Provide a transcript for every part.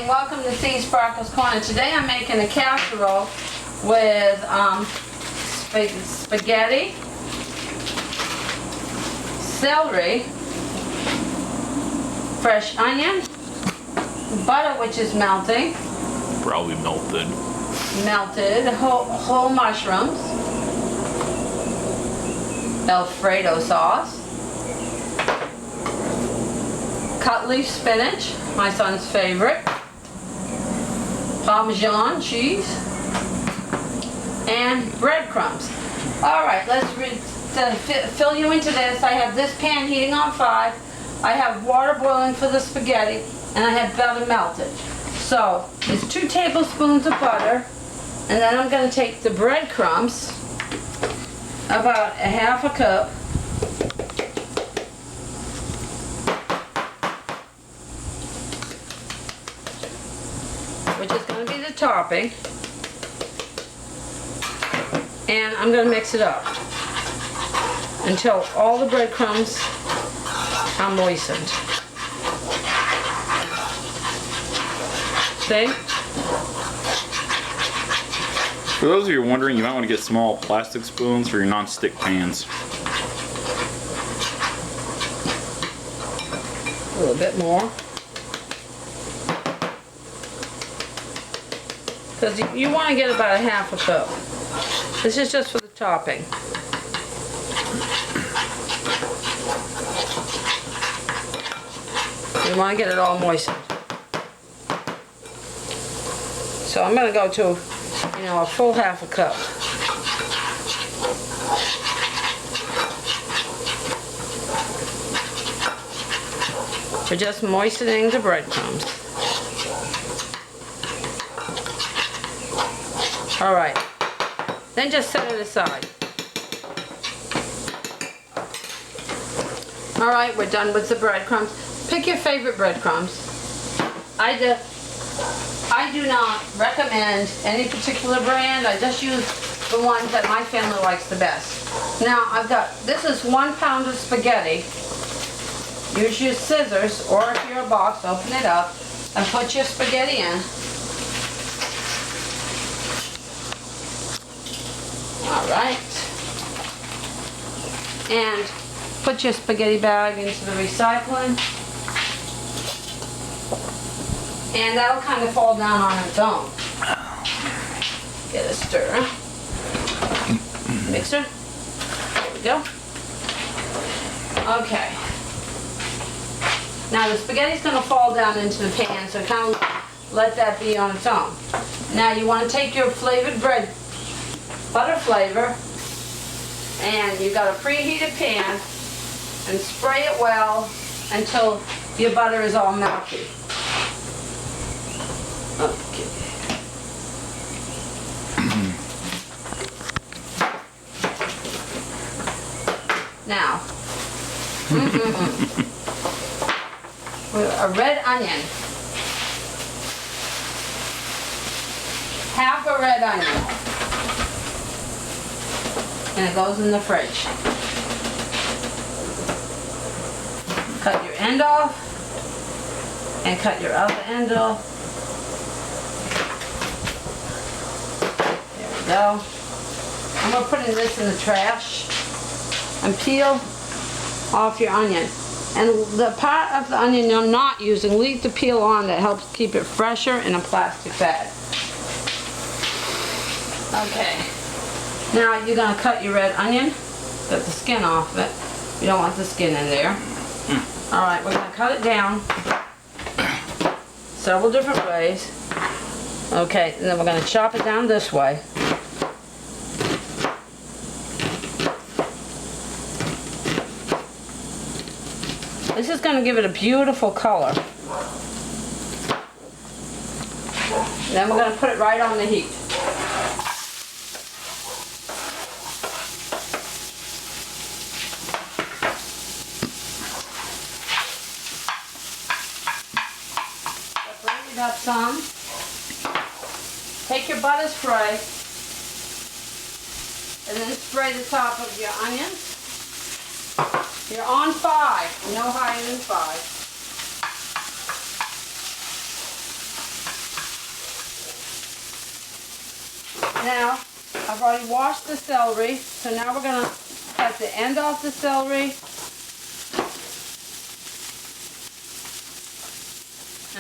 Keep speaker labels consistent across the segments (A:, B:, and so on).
A: morning, welcome to Seasparkles Corner. Today I'm making a casserole with spaghetti, celery, fresh onion, butter which is melting,
B: probably melted,
A: whole mushrooms, Alfredo sauce, cut leaf spinach, my son's favorite, Parmesan cheese, and breadcrumbs. Alright, let's fill you into this. I have this pan heating on 5. I have water boiling for the spaghetti, and I have butter melted. So, it's 2 tablespoons of butter, and then I'm going to take the breadcrumbs, about a half a cup, which is going to be the topping, and I'm going to mix it up until all the breadcrumbs are moistened. See?
B: For those of you wondering, you might want to get small plastic spoons for your non-stick pans.
A: A little bit more. Because you want to get about a half a cup. This is just for the topping. You want to get it all moistened. So I'm going to go to, a full half a cup. We're just moistening the breadcrumbs. Alright, then just set it aside. Alright, we're done with the breadcrumbs. Pick your favorite breadcrumbs. I do not recommend any particular brand. I just use the ones that my family likes the best. Now this is 1 pound of spaghetti. Use your scissors, or if you're a box, open it up and put your spaghetti in. Alright. And put your spaghetti bag into the recycling. And that'll kind of fall down on its own. Get a stir. Mixer. There we go. Okay. Now the spaghetti's going to fall down into the pan, so kind of let that be on its own. Now you want to take your flavored butter flavor, and you've got a preheated pan, and spray it well until your butter is all melty. Okay. Now, a red onion. Half a red onion. And it goes in the fridge. Cut your end off and cut your other end off. There we go. I'm going to put this in the trash and peel off your onion. And the part of the onion you're not using, leave the peel on. That helps keep it fresher in a plastic bag. Okay. Now you're going to cut your red onion. Get the skin off of it. You don't want the skin in there. Alright, we're going to cut it down several different ways. Okay, and then we're going to chop it down this way. This is going to give it a beautiful color. Then we're going to put it right on the heat. Separate it up some. Take your butter spray and then spray the top of your onions. You're on 5, no higher than 5. Now, I've already washed the celery, so now we're going to cut the end off the celery.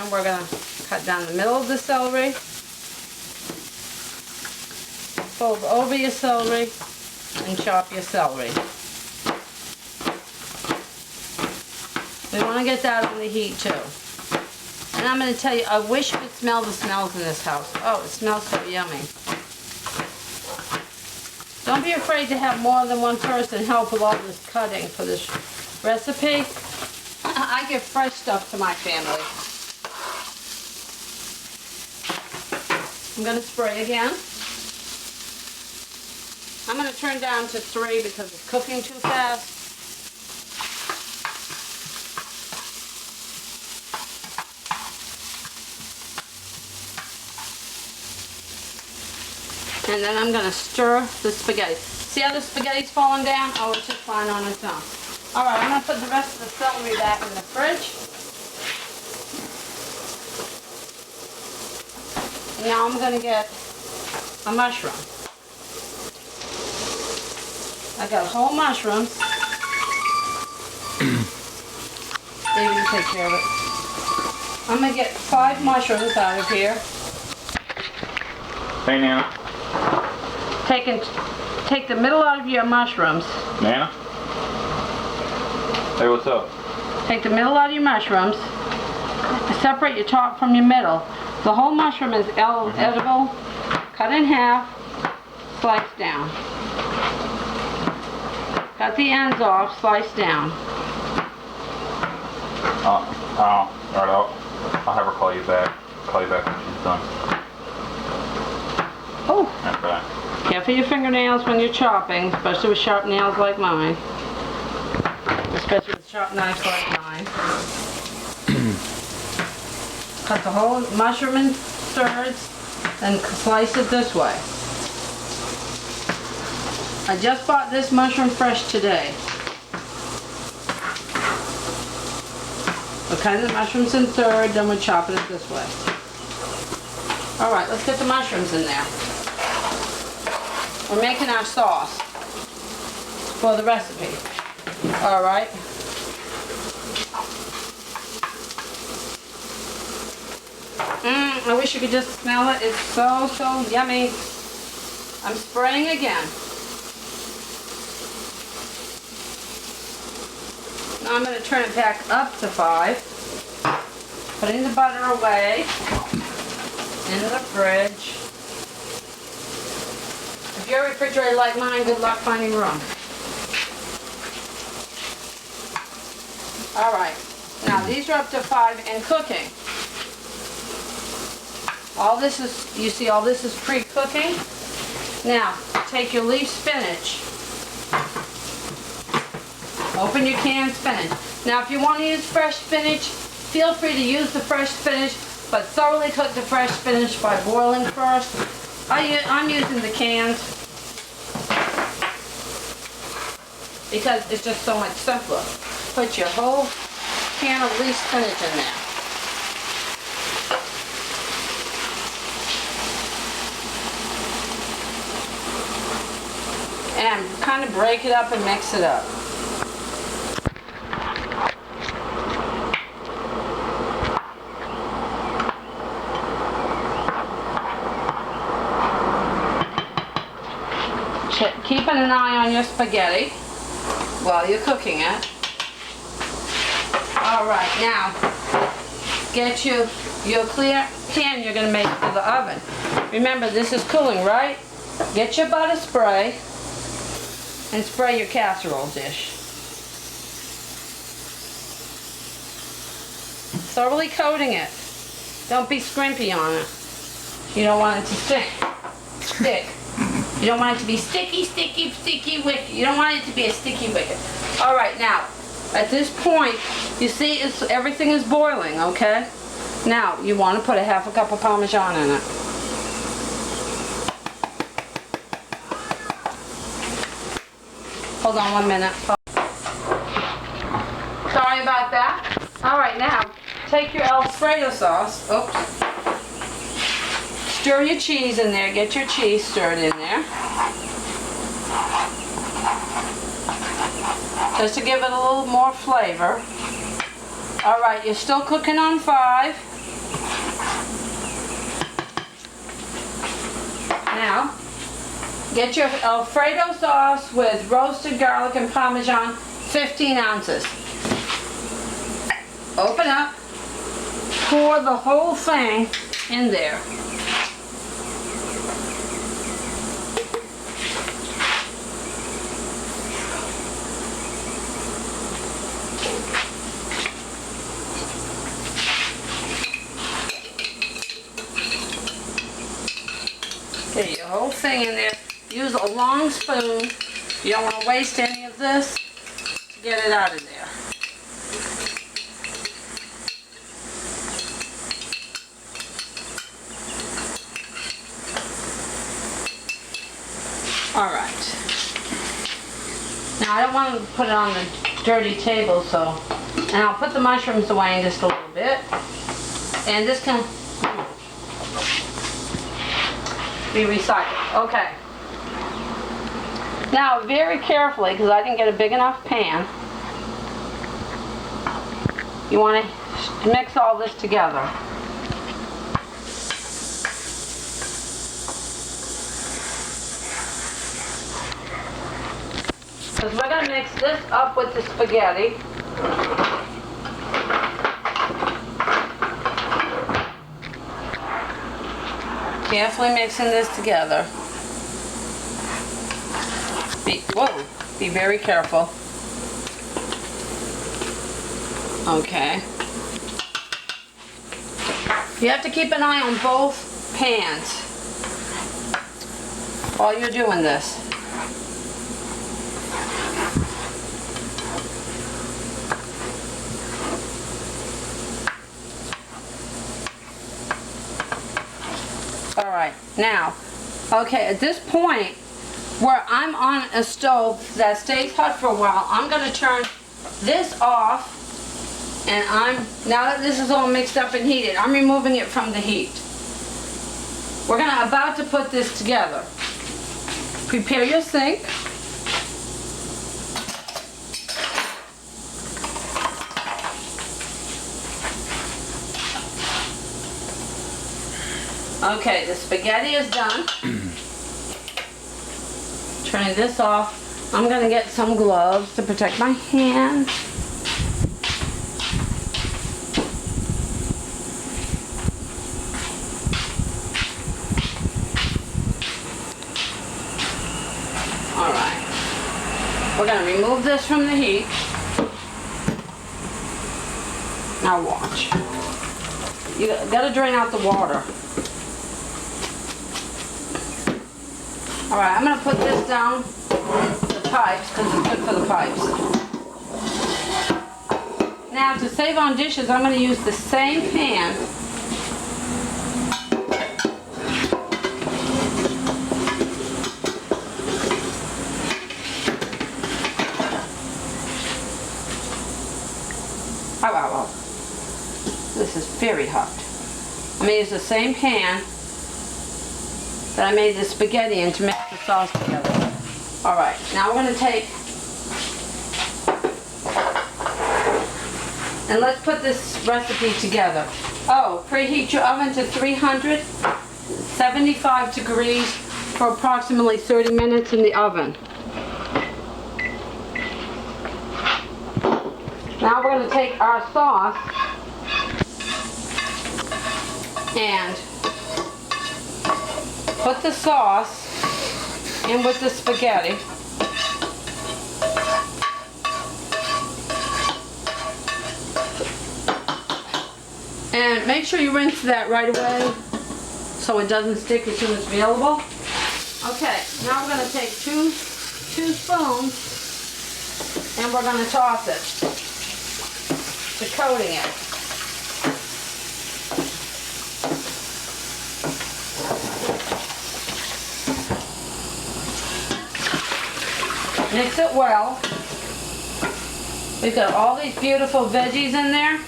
A: And we're going to cut down the middle of the celery. Fold over your celery and chop your celery. We want to get that on the heat too. And I'm going to tell you, I wish you could smell the smells in this house. Oh, it smells so yummy. Don't be afraid to have more than one person help with all this cutting for this recipe. I give fresh stuff to my family. I'm going to spray again. I'm going to turn down to 3 because it's cooking too fast. And then I'm going to stir the spaghetti. See how the spaghetti's falling down? Oh, it's just fine on its own. Alright, I'm going to put the rest of the celery back in the fridge. And now I'm going to get a mushroom. I got whole mushrooms. David, you take care of it. I'm going to get 5 mushrooms out of here.
B: Hey, Nana.
A: Take the middle out of your mushrooms.
B: Nana? Hey, what's up?
A: Take the middle out of your mushrooms. Separate your top from your middle. The whole mushroom is edible. Cut in half. Slice down. Cut the ends off. Slice down.
B: Alright, I'll have her call you back. Call you back when she's done.
A: Oh.
B: After that.
A: Careful your fingernails when you're chopping, especially with sharp nails like mine. Especially with sharp knives like mine. Cut the whole mushroom in thirds and slice it this way. I just bought this mushroom fresh today. We'll cut the mushrooms in thirds, then we'll chop it this way. Alright, let's get the mushrooms in there. We're making our sauce for the recipe. Alright. I wish you could just smell it. It's so, so yummy. I'm spraying again. Now I'm going to turn it back up to 5. Putting the butter away in the fridge. If your refrigerator like mine, good luck finding room. Alright, now these are up to 5 and cooking. All this is, you see all this is pre-cooking. Now, take your leaf spinach. Open your canned spinach. Now if you want to use fresh spinach, feel free to use the fresh spinach, but thoroughly cook the fresh spinach by boiling first. I'm using the canned because it's just so much simpler. Put your whole can of leaf spinach in there. And kind of break it up and mix it up. Keeping an eye on your spaghetti while you're cooking it. Alright, now get your clear pan you're going to make for the oven. Remember, this is cooling, right? Get your butter spray and spray your casserole dish. Thoroughly coating it. Don't be scrimpy on it. You don't want it to stick. You don't want it to be sticky, wicked. You don't want it to be a sticky wicket. Alright, now, at this point, you see everything is boiling, okay? Now, you want to put a ½ cup of Parmesan in it. Hold on 1 minute. Sorry about that. Alright, now, take your Alfredo sauce. Oops. stir your cheese in there. Get your cheese stirred in there. Just to give it a little more flavor. All right, you're still cooking on 5. Now, get your Alfredo sauce with roasted garlic and Parmesan, 15 ounces. Open up, pour the whole thing in there. Get your whole thing in there. Use a long spoon. You don't want to waste any of this to get it out of there. All right. Now I don't want to put it on the dirty table, so, and I'll put the mushrooms away in just a little bit. And this can be recycled. Okay. Now very carefully, because I didn't get a big enough pan, you want to mix all this together. Because we're going to mix this up with the spaghetti. Carefully mixing this together. Be very careful. Okay. You have to keep an eye on both pans while you're doing this. All right, now, okay, at this point where I'm on a stove that stays hot for a while, I'm going to turn this off, and now that this is all mixed up and heated, I'm removing it from the heat. We're about to put this together. Prepare your sink. Okay, the spaghetti is done. Turning this off. I'm going to get some gloves to protect my hands. Alright. We're going to remove this from the heat. Now watch. You got to drain out the water. Alright, I'm going to put this down the pipes because it's good for the pipes. Now to save on dishes, I'm going to use the same pan. Wow. This is very hot. I'm going to use the same pan that I made the spaghetti in to mix the sauce together. Alright, now we're going to take, and let's put this recipe together. Oh, preheat your oven to 375 degrees for approximately 30 minutes in the oven. Now we're going to take our sauce and put the sauce in with the spaghetti. And make sure you rinse that right away so it doesn't stick as soon as available. Okay, now we're going to take two spoons and we're going to toss it to coating it. Mix it well. We've got all these beautiful veggies in there.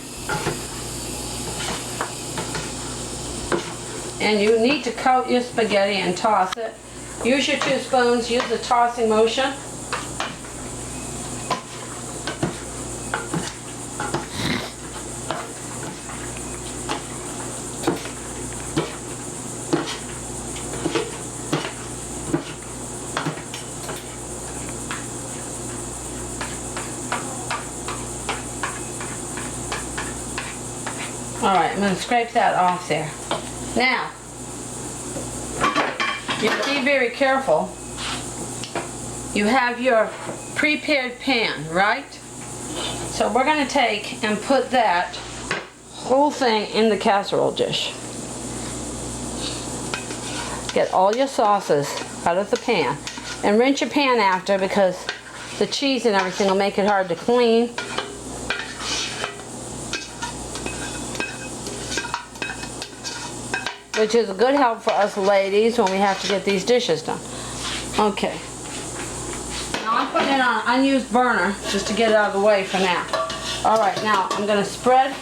A: and you need to coat your spaghetti and toss it. Use your 2 spoons, use the tossing motion. Alright, I'm going to scrape that off there. Now, you have to be very careful. You have your prepared pan, right? So we're going to take and put that whole thing in the casserole dish. Get all your sauces out of the pan. And rinse your pan after, because the cheese and everything will make it hard to clean. Which is a good help for us ladies when we have to get these dishes done. Okay. Now I'm putting it on an unused burner just to get it out of the way for now. Alright, now I'm going to spread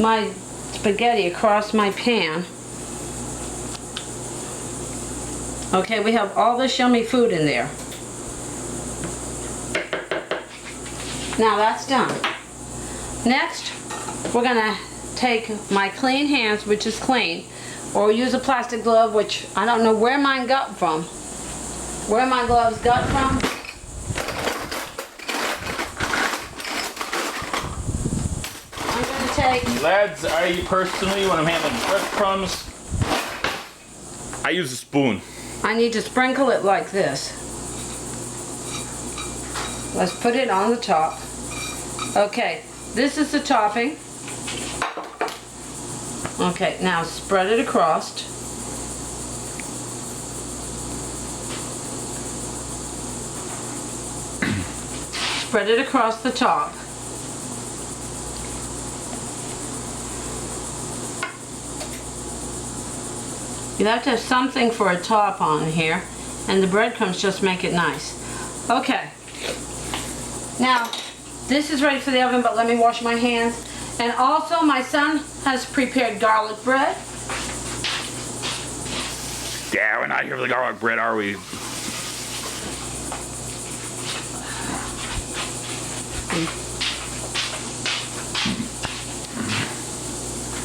A: my spaghetti across my pan. Okay, we have all this yummy food in there. Now that's done. Next, we're going to take my clean hands, which is clean, or use a plastic glove, which I don't know where mine got from. Where my gloves got from. I'm going to take...
B: Lads, I personally, when I'm handling breadcrumbs, I use a spoon.
A: I need to sprinkle it like this. Let's put it on the top. Okay, this is the topping. Okay, now spread it across. Spread it across the top. You have to have something for a top on here, and the breadcrumbs just make it nice. Okay. Now, this is ready for the oven, but let me wash my hands. And also, my son has prepared garlic bread.
B: Yeah, we're not here for the garlic bread, are we?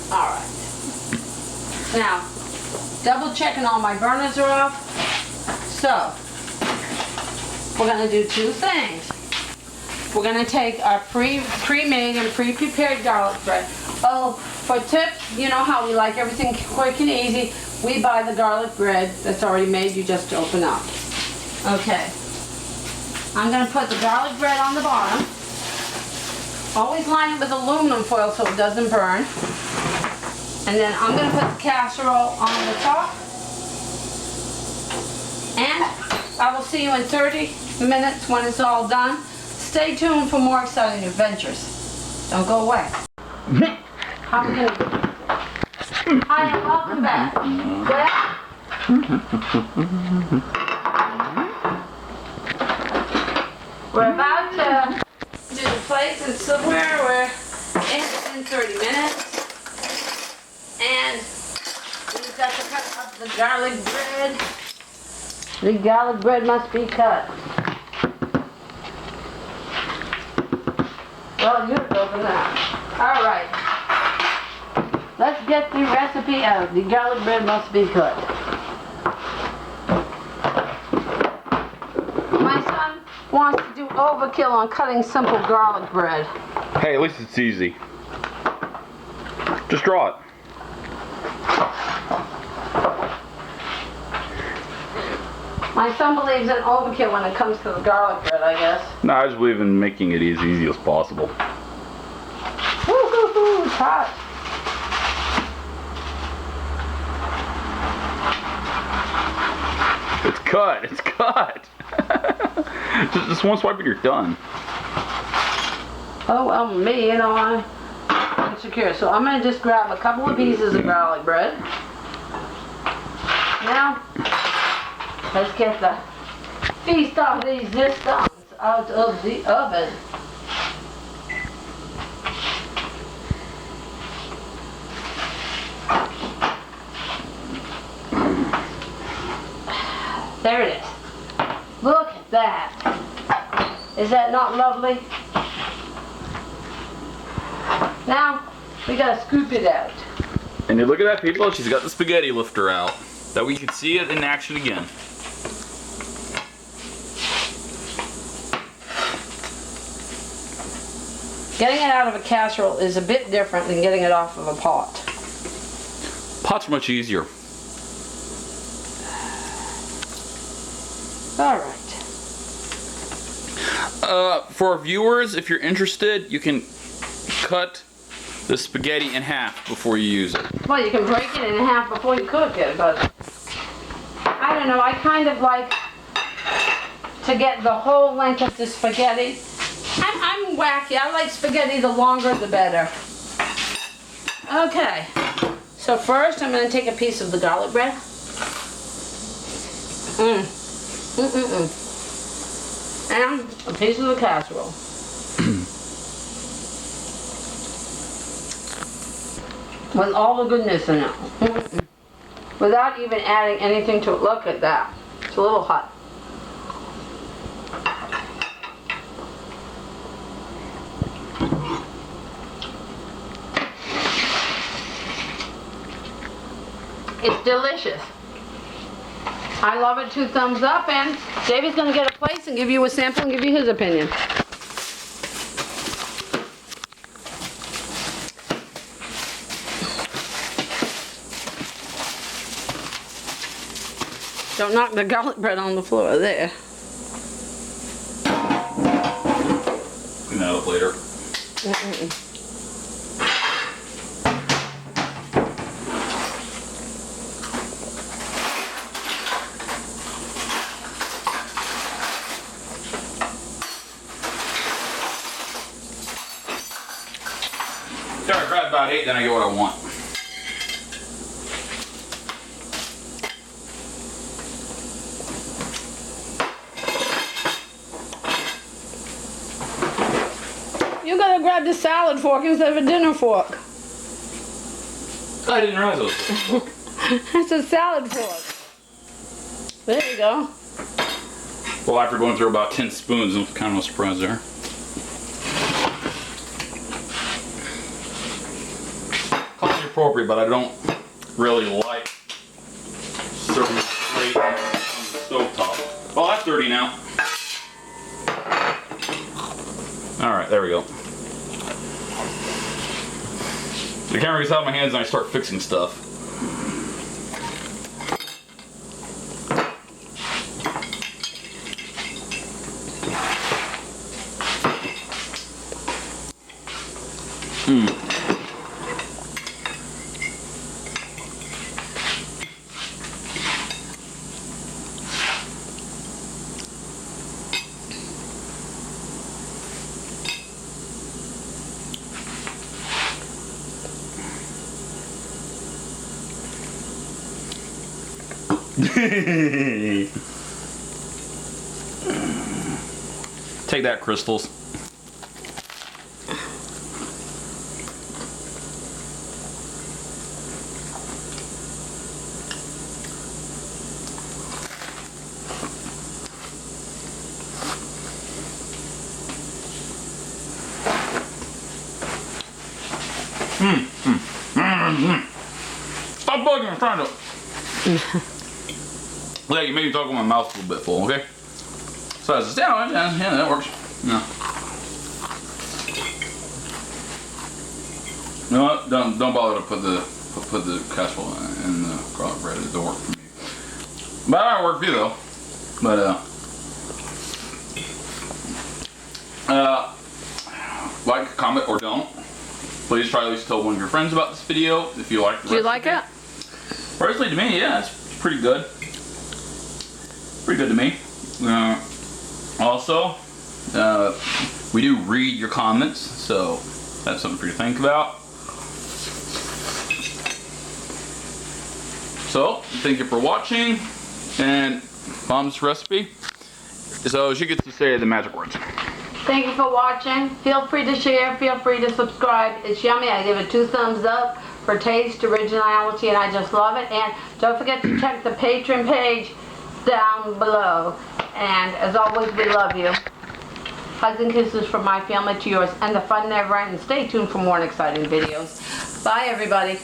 A: Alright. Now, double checking all my burners are off. So, we're going to do 2 things. We're going to take our pre-made and pre-prepared garlic bread. Oh, for tips, you know how we like everything quick and easy. We buy the garlic bread that's already made, you just open up. Okay. I'm going to put the garlic bread on the bottom. Always line it with aluminum foil so it doesn't burn. And then I'm going to put the casserole on the top. And I will see you in 30 minutes when it's all done. Stay tuned for more exciting adventures. Don't go away. How are we going to do? Hi, and welcome back. We're about to do the plates and silverware. We're in 30 minutes. And we've got to cut up the garlic bread. The garlic bread must be cut. Well, you're over that. Alright. Let's get the recipe out. The garlic bread must be cut. My son wants to do overkill on cutting simple garlic bread.
B: Hey, at least it's easy. Just draw it.
A: My son believes in overkill when it comes to the garlic bread, I guess.
B: No, I just believe in making it as easy as possible.
A: Woo-hoo-hoo, it's hot.
B: It's cut. It's cut. just one swipe and you're done.
A: Oh, well, me, you know, I'm insecure. So I'm going to just grab a couple of pieces of garlic bread. Now, let's get the feast of these stones out of the oven. There it is. Look at that. Is that not lovely? Now, we gotta scoop it out.
B: And you look at that, people, she's got the spaghetti lifter out. That we can see it in action again.
A: Getting it out of a casserole is a bit different than getting it off of a pot.
B: Pots are much easier.
A: All right.
B: For our viewers, if you're interested, you can cut the spaghetti in half before you use it.
A: Well, you can break it in half before you cook it, but I don't know. I kind of like to get the whole length of the spaghetti. I'm wacky. I like spaghetti the longer the better. Okay. So first, I'm going to take a piece of the garlic bread. And a piece of the casserole. With all the goodness in it. Without even adding anything to it. Look at that. It's a little hot. It's delicious. I love it. 2 thumbs up, and Davey's going to get a place and give you a sample and give you his opinion. Don't knock the garlic bread on the floor there.
B: Clean that up later. Sorry, I grab about 8, then I get what I want.
A: You gotta grab the salad fork instead of a dinner fork.
B: I didn't realize it was a fork.
A: It's a salad fork. There you go.
B: Well, after going through about 10 spoons, I'm kind of a surprise there. Coffee appropriate, but I don't really like serving straight on the stovetop. Well, that's dirty now. Alright, there we go. The camera gets out of my hands and I start fixing stuff. Take that, Crystals. Stop bugging, I'm trying to. Yeah, you maybe talk with my mouth a little bit full, okay? So I said, yeah, that works. No. You know what? Don't bother to put the casserole in the garlic bread. It don't work for me. But it might work for you though. But like, comment, or don't. Please try at least tell one of your friends about this video if you like the recipe.
A: Do you like it?
B: Personally, to me, yeah, it's pretty good. Pretty good to me. Also, we do read your comments, so that's something for you to think about. So, thank you for watching, and Mom's recipe. So she gets to say the magic words.
A: Thank you for watching. Feel free to share, feel free to subscribe. It's yummy. I give it 2 thumbs up for taste, originality, and I just love it. And don't forget to check the Pateron page down below. And as always, we love you. Hugs and kisses from my family to yours, and the fun never ends. Stay tuned for more exciting videos. Bye, everybody.